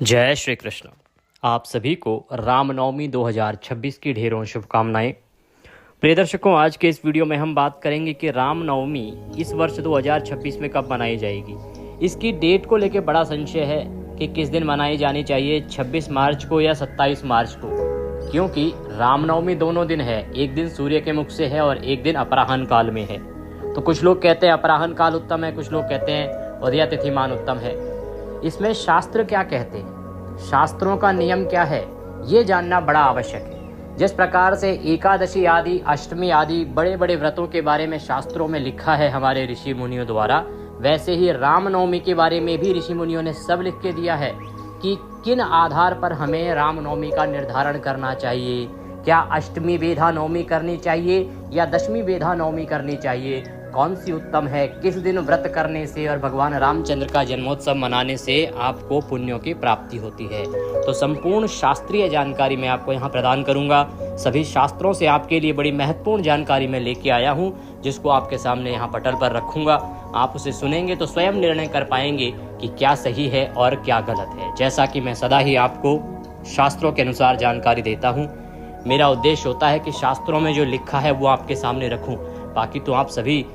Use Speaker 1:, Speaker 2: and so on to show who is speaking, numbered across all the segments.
Speaker 1: जय श्री कृष्ण। आप सभी को रामनवमी 2026 की ढेरों शुभकामनाएं। प्रिय दर्शकों, आज के इस वीडियो में हम बात करेंगे कि रामनवमी इस वर्ष 2026 में कब मनाई जाएगी। इसकी डेट को लेकर बड़ा संशय है कि किस दिन मनाई जानी चाहिए, 26 मार्च को या 27 मार्च को, क्योंकि रामनवमी दोनों दिन है। एक दिन सूर्य के मुख से है और एक दिन अपराह्न काल में है। तो कुछ लोग कहते हैं अपराह्न काल उत्तम है, कुछ लोग कहते हैं उदया तिथिमान उत्तम है। इसमें शास्त्र क्या कहते हैं, शास्त्रों का नियम क्या है, ये जानना बड़ा आवश्यक है। जिस प्रकार से एकादशी आदि, अष्टमी आदि बड़े बड़े व्रतों के बारे में शास्त्रों में लिखा है हमारे ऋषि मुनियों द्वारा, वैसे ही रामनवमी के बारे में भी ऋषि मुनियों ने सब लिख के दिया है कि किन आधार पर हमें रामनवमी का निर्धारण करना चाहिए। क्या अष्टमी बेधा नवमी करनी चाहिए या दशमी बेधा नवमी करनी चाहिए, कौन सी उत्तम है, किस दिन व्रत करने से और भगवान रामचंद्र का जन्मोत्सव मनाने से आपको पुण्यों की प्राप्ति होती है। तो संपूर्ण शास्त्रीय जानकारी मैं आपको यहाँ प्रदान करूँगा। सभी शास्त्रों से आपके लिए बड़ी महत्वपूर्ण जानकारी मैं लेके आया हूँ, जिसको आपके सामने यहाँ पटल पर रखूँगा। आप उसे सुनेंगे तो स्वयं निर्णय कर पाएंगे कि क्या सही है और क्या गलत है। जैसा कि मैं सदा ही आपको शास्त्रों के अनुसार जानकारी देता हूँ, मेरा उद्देश्य होता है कि शास्त्रों में जो लिखा है वो आपके सामने रखूं। बाकी तो आप सभी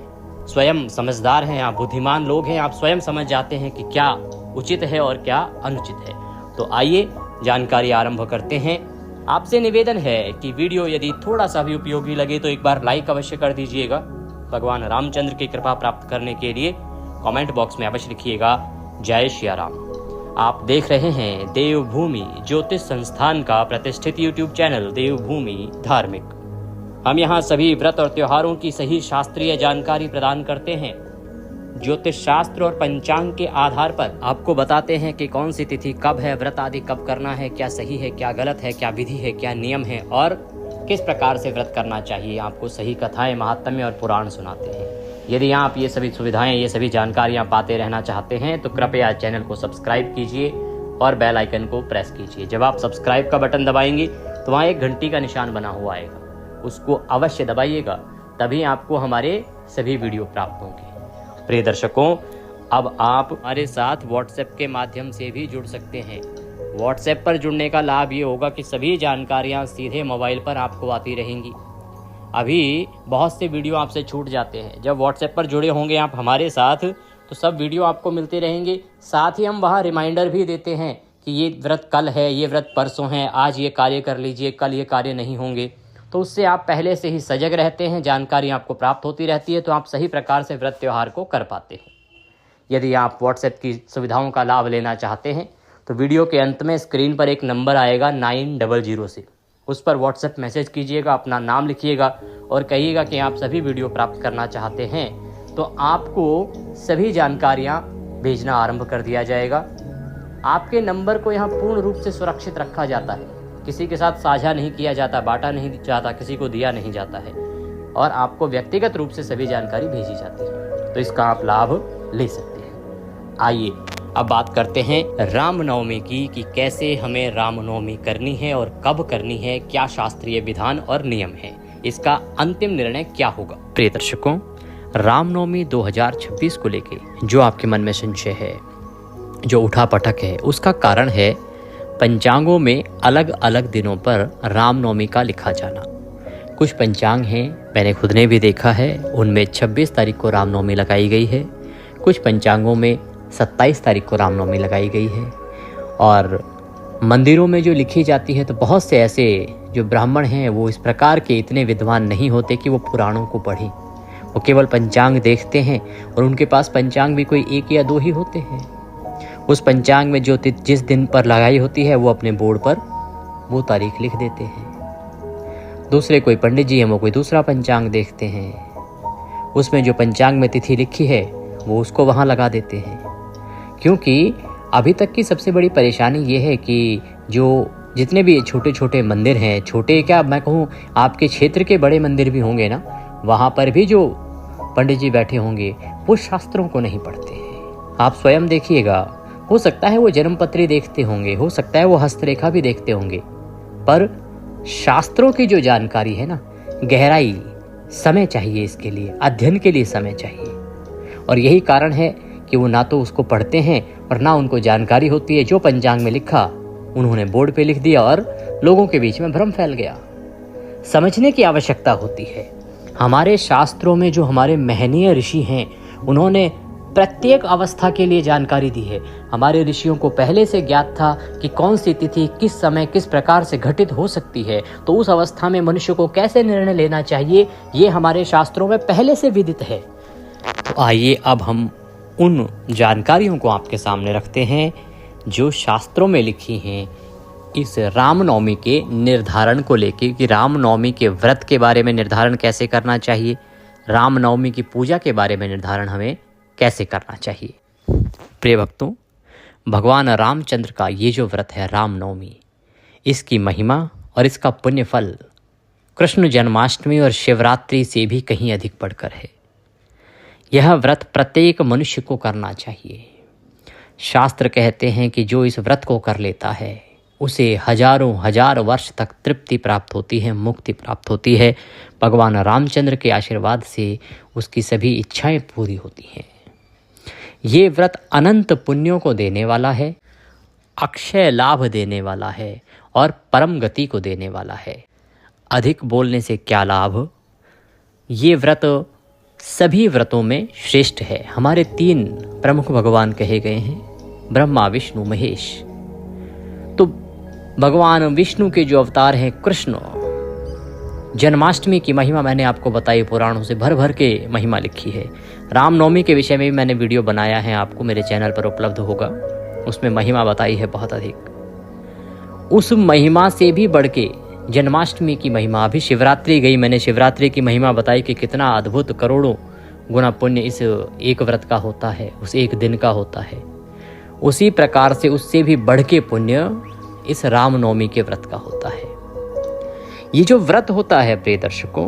Speaker 1: स्वयं समझदार हैं, आप बुद्धिमान लोग हैं, आप स्वयं समझ जाते हैं कि क्या उचित है और क्या अनुचित है। तो आइए जानकारी आरंभ करते हैं। आपसे निवेदन है कि वीडियो यदि थोड़ा सा भी उपयोगी लगे तो एक बार लाइक अवश्य कर दीजिएगा। भगवान रामचंद्र की कृपा प्राप्त करने के लिए कमेंट बॉक्स में अवश्य लिखिएगा जय श्री राम। आप देख रहे हैं देवभूमि ज्योतिष संस्थान का प्रतिष्ठित यूट्यूब चैनल देवभूमि धार्मिक। हम यहाँ सभी व्रत और त्योहारों की सही शास्त्रीय जानकारी प्रदान करते हैं। ज्योतिष शास्त्र और पंचांग के आधार पर आपको बताते हैं कि कौन सी तिथि कब है, व्रत आदि कब करना है, क्या सही है, क्या गलत है, क्या विधि है, क्या नियम है और किस प्रकार से व्रत करना चाहिए। आपको सही कथाएं, महात्म्य और पुराण सुनाते हैं। यदि आप ये सभी सुविधाएं, ये सभी जानकारियां पाते रहना चाहते हैं तो कृपया चैनल को सब्सक्राइब कीजिए और बेल आइकन को प्रेस कीजिए। जब आप सब्सक्राइब का बटन दबाएंगे तो वहाँ एक घंटी का निशान बना हुआ आएगा, उसको अवश्य दबाइएगा, तभी आपको हमारे सभी वीडियो प्राप्त होंगे। प्रिय दर्शकों, अब आप हमारे साथ व्हाट्सएप के माध्यम से भी जुड़ सकते हैं। व्हाट्सएप पर जुड़ने का लाभ ये होगा कि सभी जानकारियाँ सीधे मोबाइल पर आपको आती रहेंगी। अभी बहुत से वीडियो आपसे छूट जाते हैं। जब व्हाट्सएप पर जुड़े होंगे आप हमारे साथ तो सब वीडियो आपको मिलते रहेंगे। साथ ही हम वहाँ रिमाइंडर भी देते हैं कि ये व्रत कल है, ये व्रत परसों है, आज ये कार्य कर लीजिए, कल ये कार्य नहीं होंगे। तो उससे आप पहले से ही सजग रहते हैं, जानकारी आपको प्राप्त होती रहती है, तो आप सही प्रकार से व्रत त्यौहार को कर पाते हैं। यदि आप व्हाट्सएप की सुविधाओं का लाभ लेना चाहते हैं तो वीडियो के अंत में स्क्रीन पर एक नंबर आएगा 900 से, उस पर व्हाट्सएप मैसेज कीजिएगा, अपना नाम लिखिएगा और कहिएगा कि आप सभी वीडियो प्राप्त करना चाहते हैं, तो आपको सभी जानकारियां भेजना आरंभ कर दिया जाएगा। आपके नंबर को यहाँ पूर्ण रूप से सुरक्षित रखा जाता है, किसी के साथ साझा नहीं किया जाता, बांटा नहीं जाता, किसी को दिया नहीं जाता है और आपको व्यक्तिगत रूप से सभी जानकारी भेजी जाती है, तो इसका आप लाभ ले सकते हैं। आइए अब बात करते हैं रामनवमी की कि कैसे हमें रामनवमी करनी है और कब करनी है, क्या शास्त्रीय विधान और नियम है, इसका अंतिम निर्णय क्या होगा। प्रिय दर्शकों, रामनवमी 2026 को लेके जो आपके मन में संशय है, जो उठापटक है, उसका कारण है पंचांगों में अलग अलग दिनों पर रामनवमी का लिखा जाना। कुछ पंचांग हैं, मैंने खुद ने भी देखा है, उनमें 26 तारीख को रामनवमी लगाई गई है। कुछ पंचांगों में 27 तारीख को रामनवमी लगाई गई है। और मंदिरों में जो लिखी जाती है तो बहुत से ऐसे जो ब्राह्मण हैं वो इस प्रकार के इतने विद्वान नहीं होते कि वो पुराणों को पढ़ें। वो केवल पंचांग देखते हैं और उनके पास पंचांग भी कोई एक या दो ही होते हैं। उस पंचांग में जो जिस दिन पर लगाई होती है वो अपने बोर्ड पर वो तारीख लिख देते हैं। दूसरे कोई पंडित जी हैं, वो कोई दूसरा पंचांग देखते हैं, उसमें जो पंचांग में तिथि लिखी है वो उसको वहाँ लगा देते हैं। क्योंकि अभी तक की सबसे बड़ी परेशानी ये है कि जो जितने भी छोटे छोटे मंदिर हैं, छोटे क्या मैं कहूँ, आपके क्षेत्र के बड़े मंदिर भी होंगे ना, वहाँ पर भी जो पंडित जी बैठे होंगे वो शास्त्रों को नहीं पढ़ते हैं। आप स्वयं देखिएगा, हो सकता है वो जन्मपत्री देखते होंगे, हो सकता है वो हस्तरेखा भी देखते होंगे, पर शास्त्रों की जो जानकारी है ना, गहराई, समय चाहिए इसके लिए, अध्ययन के लिए समय चाहिए। और यही कारण है कि वो ना तो उसको पढ़ते हैं और ना उनको जानकारी होती है। जो पंचांग में लिखा उन्होंने बोर्ड पे लिख दिया और लोगों के बीच में भ्रम फैल गया। समझने की आवश्यकता होती है। हमारे शास्त्रों में जो हमारे महनीय ऋषि हैं उन्होंने प्रत्येक अवस्था के लिए जानकारी दी है। हमारे ऋषियों को पहले से ज्ञात था कि कौन सी तिथि किस समय किस प्रकार से घटित हो सकती है, तो उस अवस्था में मनुष्य को कैसे निर्णय लेना चाहिए ये हमारे शास्त्रों में पहले से विदित है। तो आइए अब हम उन जानकारियों को आपके सामने रखते हैं जो शास्त्रों में लिखी हैं इस रामनवमी के निर्धारण को लेके, कि रामनवमी के व्रत के बारे में निर्धारण कैसे करना चाहिए, रामनवमी की पूजा के बारे में निर्धारण हमें कैसे करना चाहिए। प्रिय भक्तों, भगवान रामचंद्र का ये जो व्रत है रामनवमी, इसकी महिमा और इसका पुण्य फल कृष्ण जन्माष्टमी और शिवरात्रि से भी कहीं अधिक बढ़कर है। यह व्रत प्रत्येक मनुष्य को करना चाहिए। शास्त्र कहते हैं कि जो इस व्रत को कर लेता है उसे हजारों हजार वर्ष तक तृप्ति प्राप्त होती है, मुक्ति प्राप्त होती है। भगवान रामचंद्र के आशीर्वाद से उसकी सभी इच्छाएं पूरी होती हैं। ये व्रत अनंत पुण्यों को देने वाला है, अक्षय लाभ देने वाला है और परम गति को देने वाला है। अधिक बोलने से क्या लाभ। ये व्रत सभी व्रतों में श्रेष्ठ है। हमारे 3 प्रमुख भगवान कहे गए हैं, ब्रह्मा विष्णु महेश। तो भगवान विष्णु के जो अवतार हैं कृष्ण, जन्माष्टमी की महिमा मैंने आपको बताई, पुराणों से भर भर के महिमा लिखी है। रामनवमी के विषय में भी मैंने वीडियो बनाया है, आपको मेरे चैनल पर उपलब्ध होगा। उसमें महिमा बताई है बहुत अधिक। उस महिमा से भी बढ़ के जन्माष्टमी की महिमा, अभी शिवरात्रि गई, मैंने शिवरात्रि की महिमा बताई कि कितना अद्भुत करोड़ों गुना पुण्य इस एक व्रत का होता है, उस एक दिन का होता है। उसी प्रकार से उससे भी बढ़ के पुण्य इस रामनवमी के व्रत का होता है। ये जो व्रत होता है प्रिय दर्शकों,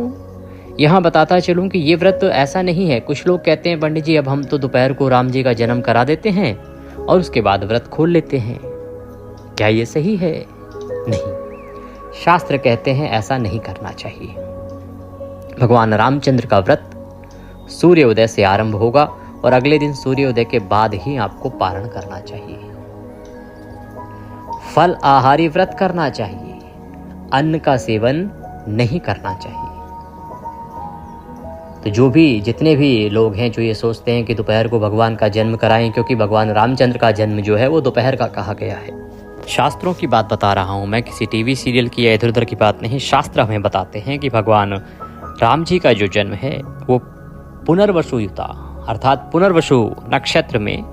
Speaker 1: यहाँ बताता चलूँ कि ये व्रत ऐसा नहीं है। कुछ लोग कहते हैं पंडित जी अब हम तो दोपहर को राम जी का जन्म करा देते हैं और उसके बाद व्रत खोल लेते हैं, क्या ये सही है? नहीं, शास्त्र कहते हैं ऐसा नहीं करना चाहिए। भगवान रामचंद्र का व्रत सूर्योदय से आरंभ होगा और अगले दिन सूर्योदय के बाद ही आपको पारण करना चाहिए। फल आहारी व्रत करना चाहिए, अन्न का सेवन नहीं करना चाहिए। तो जितने भी लोग हैं जो ये सोचते हैं कि दोपहर को भगवान का जन्म कराएं, क्योंकि भगवान रामचंद्र का जन्म जो है वो दोपहर का कहा गया है। शास्त्रों की बात बता रहा हूँ मैं, किसी टीवी सीरियल की या इधर उधर की बात नहीं। शास्त्र हमें बताते हैं कि भगवान राम जी का जो जन्म है वो पुनर्वसु युता अर्थात पुनर्वसु नक्षत्र में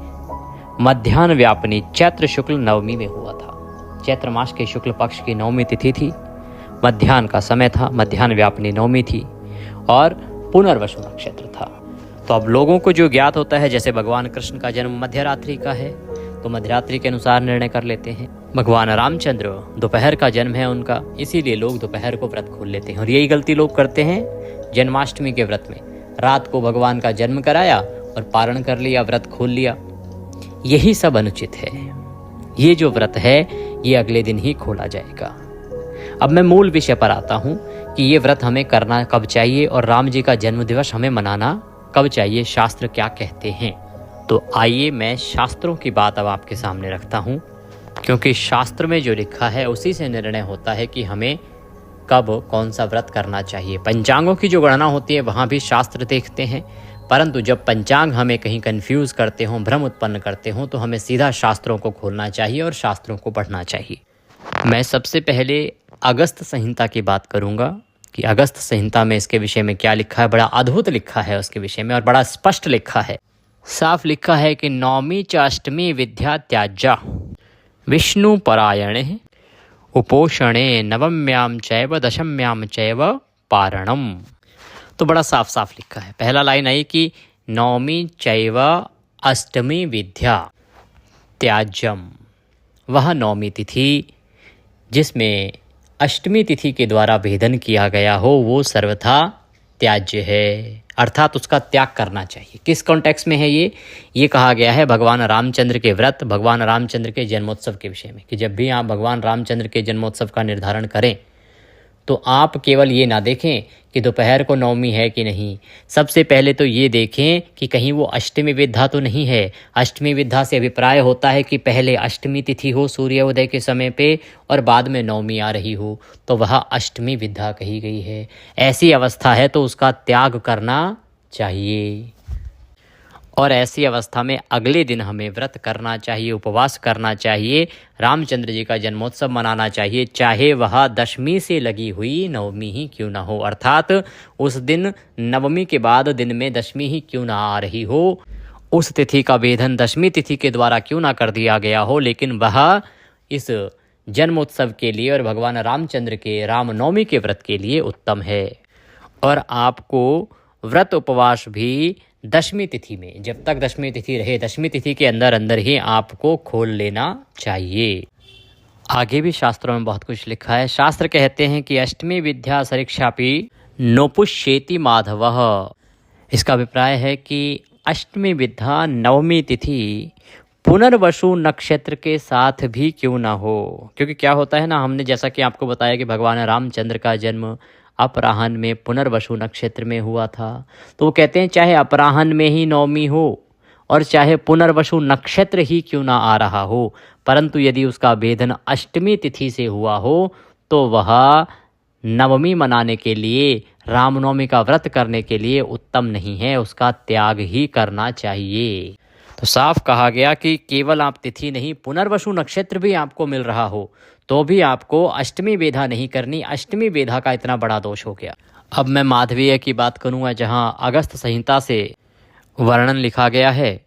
Speaker 1: मध्याह्न व्यापिनी चैत्र शुक्ल नवमी में हुआ था। चैत्र मास के शुक्ल पक्ष की नवमी तिथि थी, मध्याह्न का समय था, मध्याह्न व्यापिनी नवमी थी और पुनर्वसु नक्षत्र था। तो अब लोगों को जो ज्ञात होता है, जैसे भगवान कृष्ण का जन्म मध्यरात्रि का है तो मध्यरात्रि के अनुसार निर्णय कर लेते हैं। भगवान रामचंद्र दोपहर का जन्म है उनका, इसीलिए लोग दोपहर को व्रत खोल लेते हैं। और यही गलती लोग करते हैं जन्माष्टमी के व्रत में, रात को भगवान का जन्म कराया और पारण कर लिया, व्रत खोल लिया। यही सब अनुचित है। ये जो व्रत है ये अगले दिन ही खोला जाएगा। अब मैं मूल विषय पर आता हूँ कि ये व्रत हमें करना कब चाहिए और राम जी का जन्म दिवस हमें मनाना कब चाहिए, शास्त्र क्या कहते हैं। तो आइए मैं शास्त्रों की बात अब आपके सामने रखता हूँ, क्योंकि शास्त्र में जो लिखा है उसी से निर्णय होता है कि हमें कब कौन सा व्रत करना चाहिए। पंचांगों की जो गणना होती है वहाँ भी शास्त्र देखते हैं, परंतु जब पंचांग हमें कहीं कंफ्यूज करते हों, भ्रम उत्पन्न करते हों, तो हमें सीधा शास्त्रों को खोलना चाहिए और शास्त्रों को पढ़ना चाहिए। मैं सबसे पहले अगस्त संहिता की बात करूँगा कि अगस्त संहिता में इसके विषय में क्या लिखा है। बड़ा अद्भुत लिखा है उसके विषय में और बड़ा स्पष्ट लिखा है। साफ लिखा है कि नवमी च अष्टमी विद्या त्याज्या विष्णु परायणे उपोषणे नवम्याम चैव दशम्याम चैव पारणम। तो बड़ा साफ साफ लिखा है। पहला लाइन आई कि नवमी चैव अष्टमी विद्या त्याज्यम, वह नवमी तिथि जिसमें अष्टमी तिथि के द्वारा भेदन किया गया हो वो सर्वथा त्याज्य है, अर्थात उसका त्याग करना चाहिए। किस कॉन्टेक्स्ट में है ये कहा गया है भगवान रामचंद्र के व्रत, भगवान रामचंद्र के जन्मोत्सव के विषय में, कि जब भी आप भगवान रामचंद्र के जन्मोत्सव का निर्धारण करें तो आप केवल ये ना देखें कि दोपहर को नवमी है कि नहीं, सबसे पहले तो ये देखें कि कहीं वो अष्टमी विद्या तो नहीं है। अष्टमी विद्या से अभिप्राय होता है कि पहले अष्टमी तिथि हो सूर्योदय के समय पे और बाद में नवमी आ रही हो, तो वह अष्टमी विद्या कही गई है। ऐसी अवस्था है तो उसका त्याग करना चाहिए और ऐसी अवस्था में अगले दिन हमें व्रत करना चाहिए, उपवास करना चाहिए, रामचंद्र जी का जन्मोत्सव मनाना चाहिए, चाहे वह दशमी से लगी हुई नवमी ही क्यों ना हो। अर्थात उस दिन नवमी के बाद दिन में दशमी ही क्यों ना आ रही हो, उस तिथि का वेधन दशमी तिथि के द्वारा क्यों ना कर दिया गया हो, लेकिन वह इस जन्मोत्सव के लिए और भगवान रामचंद्र के रामनवमी के व्रत के लिए उत्तम है। और आपको व्रत उपवास भी दशमी तिथि में, जब तक दशमी तिथि रहे, दशमी तिथि के अंदर अंदर ही आपको खोल लेना चाहिए। आगे भी शास्त्रों में बहुत कुछ लिखा है। शास्त्र कहते हैं कि अष्टमी विद्या सरीक्षापि नोपुष्येति माधवः। इसका अभिप्राय है कि अष्टमी विद्या नवमी तिथि पुनर्वसु नक्षत्र के साथ भी क्यों ना हो, क्योंकि क्या होता है ना, हमने जैसा कि आपको बताया कि भगवान रामचंद्र का जन्म अपराह्न में पुनर्वसु नक्षत्र में हुआ था, तो वो कहते हैं चाहे अपराह्न में ही नवमी हो और चाहे पुनर्वसु नक्षत्र ही क्यों ना आ रहा हो, परंतु यदि उसका भेदन अष्टमी तिथि से हुआ हो तो वह नवमी मनाने के लिए, रामनवमी का व्रत करने के लिए उत्तम नहीं है, उसका त्याग ही करना चाहिए। तो साफ कहा गया कि केवल आप तिथि नहीं, पुनर्वसु नक्षत्र भी आपको मिल रहा हो तो भी आपको अष्टमी वेधा नहीं करनी। अष्टमी वेधा का इतना बड़ा दोष हो गया। अब मैं माधवीय की बात करूँगा, जहाँ अगस्त संहिता से वर्णन लिखा गया है।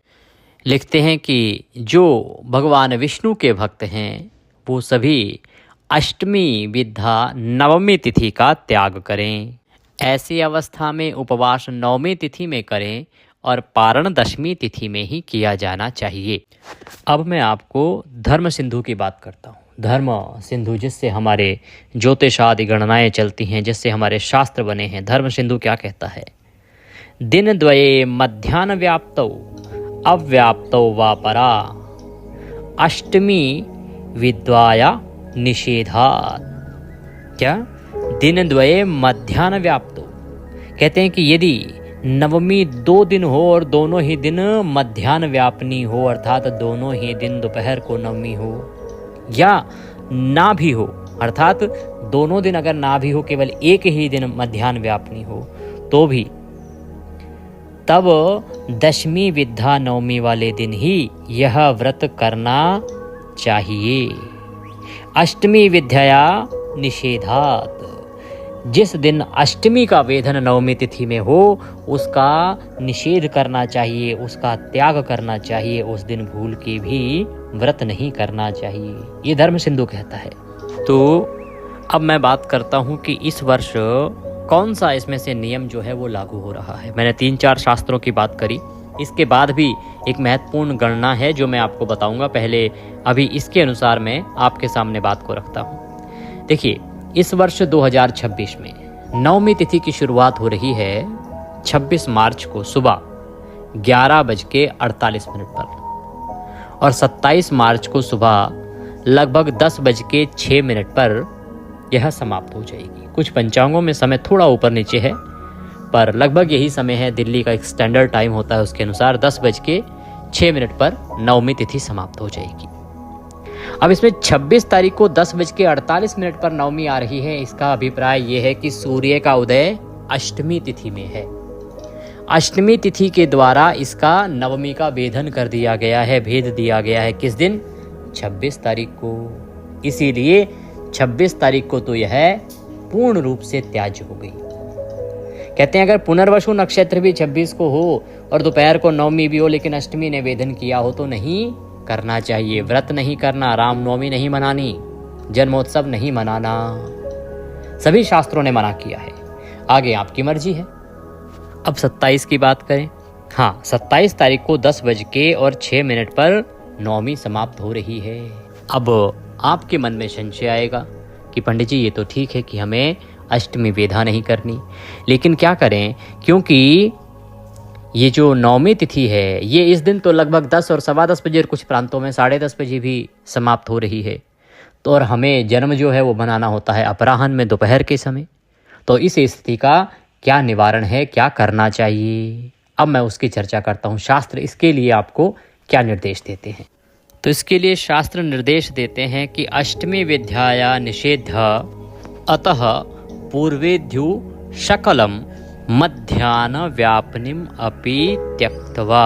Speaker 1: लिखते हैं कि जो भगवान विष्णु के भक्त हैं वो सभी अष्टमी विद्या नवमी तिथि का त्याग करें। ऐसी अवस्था में उपवास नवमी तिथि में करें और पारण दशमी तिथि में ही किया जाना चाहिए। अब मैं आपको धर्म सिंधु की बात करता हूँ। धर्म सिंधु जिससे हमारे ज्योतिष आदि गणनाएँ चलती हैं, जिससे हमारे शास्त्र बने हैं, धर्म सिंधु क्या कहता है? दिन द्वये मध्याह्न व्याप्तौ अव्याप्तौ वा परा अष्टमी विद्वाया निषेधात्। क्या? दिन द्वये मध्याह्न व्याप्तौ, कहते हैं कि यदि नवमी 2 दिन हो और दोनों ही दिन मध्याह्न व्यापनी हो, अर्थात दोनों ही दिन दोपहर को नवमी हो, या ना भी हो, अर्थात दोनों दिन अगर ना भी हो, केवल एक ही दिन मध्याह्न व्यापनी हो, तो भी तब दशमी विद्या नवमी वाले दिन ही यह व्रत करना चाहिए। अष्टमी विद्या निषेधात्, जिस दिन अष्टमी का वेधन नवमी तिथि में हो उसका निषेध करना चाहिए, उसका त्याग करना चाहिए, उस दिन भूल के भी व्रत नहीं करना चाहिए, ये धर्म सिंधु कहता है। तो अब मैं बात करता हूँ कि इस वर्ष कौन सा इसमें से नियम जो है वो लागू हो रहा है। मैंने 3-4 शास्त्रों की बात करी, इसके बाद भी एक महत्वपूर्ण गणना है जो मैं आपको बताऊंगा। पहले अभी इसके अनुसार मैं आपके सामने बात को रखता हूँ। देखिए, इस वर्ष 2026 में नवमी तिथि की शुरुआत हो रही है 26 मार्च को सुबह 11:48 पर और 27 मार्च को सुबह लगभग 10:06 पर यह समाप्त हो जाएगी। कुछ पंचांगों में समय थोड़ा ऊपर नीचे है, पर लगभग यही समय है। दिल्ली का एक स्टैंडर्ड टाइम होता है, उसके अनुसार 10:06 पर नवमी तिथि समाप्त हो जाएगी। अब इसमें 26 तारीख को 10:48 पर नवमी आ रही है। इसका अभिप्राय यह है कि सूर्य का उदय अष्टमी तिथि में है। अष्टमी तिथि के द्वारा इसका नवमी का भेदन कर दिया गया है, भेद दिया गया है। किस दिन? 26 तारीख को। इसीलिए 26 तारीख को तो यह पूर्ण रूप से त्याज्य हो गई। कहते हैं अगर पुनर्वसु नक्षत्र भी 26 को हो और दोपहर को नवमी भी हो, लेकिन अष्टमी ने वेदन किया हो तो नहीं करना चाहिए। व्रत नहीं करना, रामनवमी नहीं मनानी, जन्मोत्सव नहीं मनाना, सभी शास्त्रों ने मना किया है। आगे आपकी मर्जी है। अब 27 की बात करें। हाँ, 27 तारीख को 10:06 पर नवमी समाप्त हो रही है। अब आपके मन में संशय आएगा कि पंडित जी ये तो ठीक है कि हमें अष्टमी वेधा नहीं करनी, लेकिन क्या करें, क्योंकि ये जो नवमी तिथि है ये इस दिन तो लगभग 10 और 10:15 बजे और कुछ प्रांतों में 10:30 बजे भी समाप्त हो रही है। तो और हमें जन्म जो है वो बनाना होता है अपराह्न में, दोपहर के समय। तो इस स्थिति का क्या निवारण है, क्या करना चाहिए, अब मैं उसकी चर्चा करता हूँ। शास्त्र इसके लिए आपको क्या निर्देश देते हैं। तो इसके लिए शास्त्र निर्देश देते हैं कि अष्टमी विद्याया निषेध अतः पूर्वेद्यु शकलम मध्याह्न व्यापनिम अपि त्यक्त्वा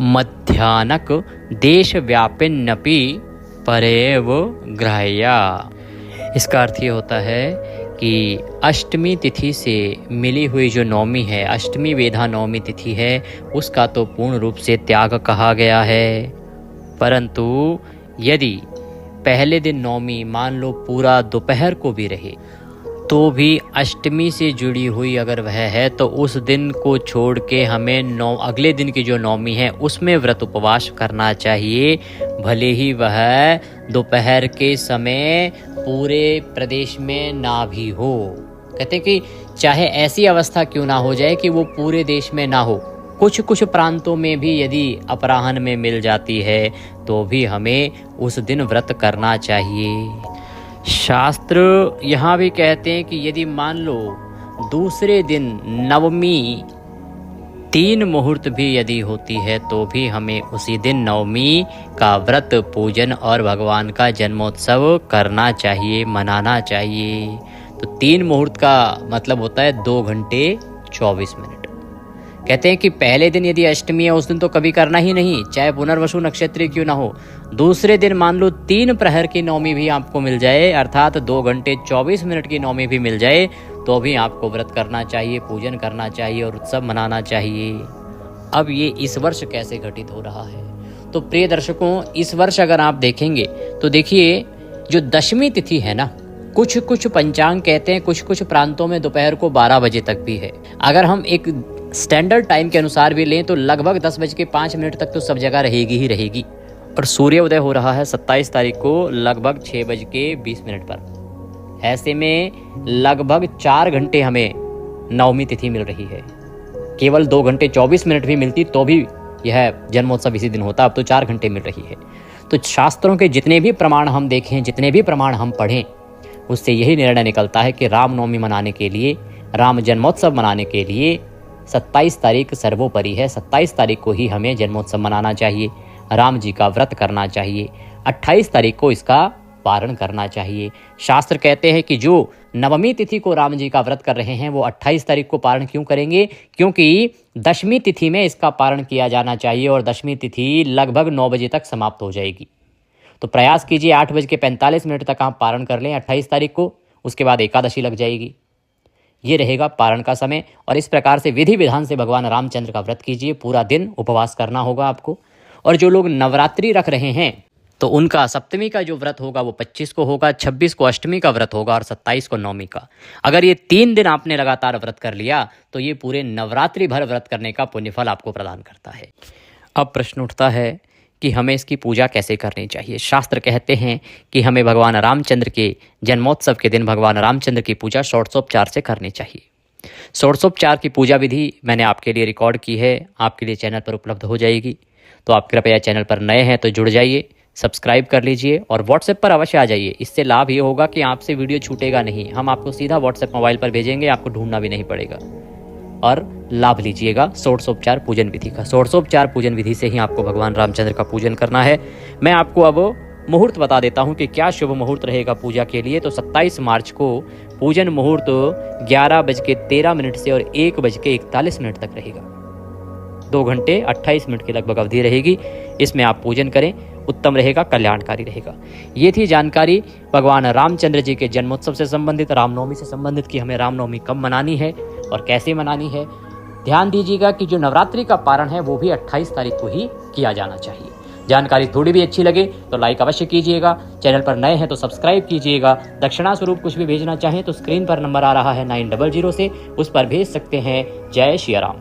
Speaker 1: मध्याह्नक देश व्यापिन्नपि परेव ग्राह्या। इसका अर्थ ये होता है कि अष्टमी तिथि से मिली हुई जो नवमी है, अष्टमी वेधा नवमी तिथि है, उसका तो पूर्ण रूप से त्याग कहा गया है। परंतु यदि पहले दिन नवमी मान लो पूरा दोपहर को भी रहे, तो भी अष्टमी से जुड़ी हुई अगर वह है तो उस दिन को छोड़ के हमें अगले दिन की जो नवमी है उसमें व्रत उपवास करना चाहिए, भले ही वह दोपहर के समय पूरे प्रदेश में ना भी हो। कहते हैं कि चाहे ऐसी अवस्था क्यों ना हो जाए कि वो पूरे देश में ना हो, कुछ कुछ प्रांतों में भी यदि अपराह्न में मिल जाती है तो भी हमें उस दिन व्रत करना चाहिए। शास्त्र यहाँ भी कहते हैं कि यदि मान लो दूसरे दिन नवमी 3 मुहूर्त भी यदि होती है तो भी हमें उसी दिन नवमी का व्रत, पूजन और भगवान का जन्मोत्सव करना चाहिए, मनाना चाहिए। तो 3 मुहूर्त का मतलब होता है 2 घंटे 24 मिनट। कहते हैं कि पहले दिन यदि अष्टमी है उस दिन तो कभी करना ही नहीं, चाहे पुनर्वसु नक्षत्र क्यों ना हो। दूसरे दिन मान लो 3 प्रहर की नवमी भी आपको मिल जाए, अर्थात 2 घंटे 24 मिनट की नवमी भी मिल जाए, तो भी आपको व्रत करना चाहिए, पूजन करना चाहिए और उत्सव मनाना चाहिए। अब ये इस वर्ष कैसे घटित हो रहा है, तो प्रिय दर्शकों, इस वर्ष अगर आप देखेंगे तो देखिए जो दशमी तिथि है ना, कुछ कुछ पंचांग कहते हैं कुछ कुछ प्रांतों में दोपहर को 12 बजे तक भी है। अगर हम एक स्टैंडर्ड टाइम के अनुसार भी लें तो लगभग 10:05 तक तो सब जगह रहेगी ही रहेगी। और सूर्योदय हो रहा है 27 तारीख को लगभग 6:20 पर। ऐसे में लगभग 4 घंटे हमें नवमी तिथि मिल रही है। केवल 2 घंटे 24 मिनट भी मिलती तो भी यह जन्मोत्सव इसी दिन होता, अब तो 4 घंटे मिल रही है। तो शास्त्रों के जितने भी प्रमाण हम देखें, जितने भी प्रमाण हम पढ़ें, उससे यही निर्णय निकलता है कि रामनवमी मनाने के लिए, राम जन्मोत्सव मनाने के लिए 27 तारीख सर्वोपरि है। 27 तारीख को ही हमें जन्मोत्सव मनाना चाहिए, राम जी का व्रत करना चाहिए। 28 तारीख को इसका पारण करना चाहिए। शास्त्र कहते हैं कि जो नवमी तिथि को राम जी का व्रत कर रहे हैं वो 28 तारीख को पारण क्यों करेंगे, क्योंकि दशमी तिथि में इसका पारण किया जाना चाहिए और दशमी तिथि लगभग 9 बजे तक समाप्त हो जाएगी। तो प्रयास कीजिए 8:45 तक आप पारण कर लें 28 तारीख को, उसके बाद एकादशी लग जाएगी। ये रहेगा पारण का समय। और इस प्रकार से विधि विधान से भगवान रामचंद्र का व्रत कीजिए। पूरा दिन उपवास करना होगा आपको। और जो लोग नवरात्रि रख रहे हैं तो उनका सप्तमी का जो व्रत होगा वो 25 को होगा, 26 को अष्टमी का व्रत होगा और 27 को नवमी का। अगर ये 3 दिन आपने लगातार व्रत कर लिया तो ये पूरे नवरात्रि भर व्रत करने का पुण्यफल आपको प्रदान करता है। अब प्रश्न उठता है कि हमें इसकी पूजा कैसे करनी चाहिए। शास्त्र कहते हैं कि हमें भगवान रामचंद्र के जन्मोत्सव के दिन भगवान रामचंद्र की पूजा षोडशोपचार से करनी चाहिए। षोडशोपचार की पूजा विधि मैंने आपके लिए रिकॉर्ड की है, आपके लिए चैनल पर उपलब्ध हो जाएगी। तो आप कृपया चैनल पर नए हैं तो जुड़ जाइए, सब्सक्राइब कर लीजिए और व्हाट्सएप पर अवश्य आ जाइए। इससे लाभ ये होगा कि आपसे वीडियो छूटेगा नहीं, हम आपको सीधा व्हाट्सएप मोबाइल पर भेजेंगे, आपको ढूंढना भी नहीं पड़ेगा। और लाभ लीजिएगा षोडशोपचार पूजन विधि का। षोडशोपचार पूजन विधि से ही आपको भगवान रामचंद्र का पूजन करना है। मैं आपको अब मुहूर्त बता देता हूं कि क्या शुभ मुहूर्त रहेगा पूजा के लिए। तो 27 मार्च को पूजन मुहूर्त 11:13 से और 1:41 तक रहेगा। 2 घंटे 28 मिनट की लगभग अवधि रहेगी। इसमें आप पूजन करें, उत्तम रहेगा, कल्याणकारी रहेगा। ये थी जानकारी भगवान रामचंद्र जी के जन्मोत्सव से संबंधित, रामनवमी से संबंधित कि हमें रामनवमी कब मनानी है और कैसे मनानी है। ध्यान दीजिएगा कि जो नवरात्रि का पारण है वो भी 28 तारीख को ही किया जाना चाहिए। जानकारी थोड़ी भी अच्छी लगे तो लाइक अवश्य कीजिएगा, चैनल पर नए हैं तो सब्सक्राइब कीजिएगा। दक्षिणा स्वरूप कुछ भी भेजना चाहें तो स्क्रीन पर नंबर आ रहा है 900 से, उस पर भेज सकते हैं। जय श्री राम।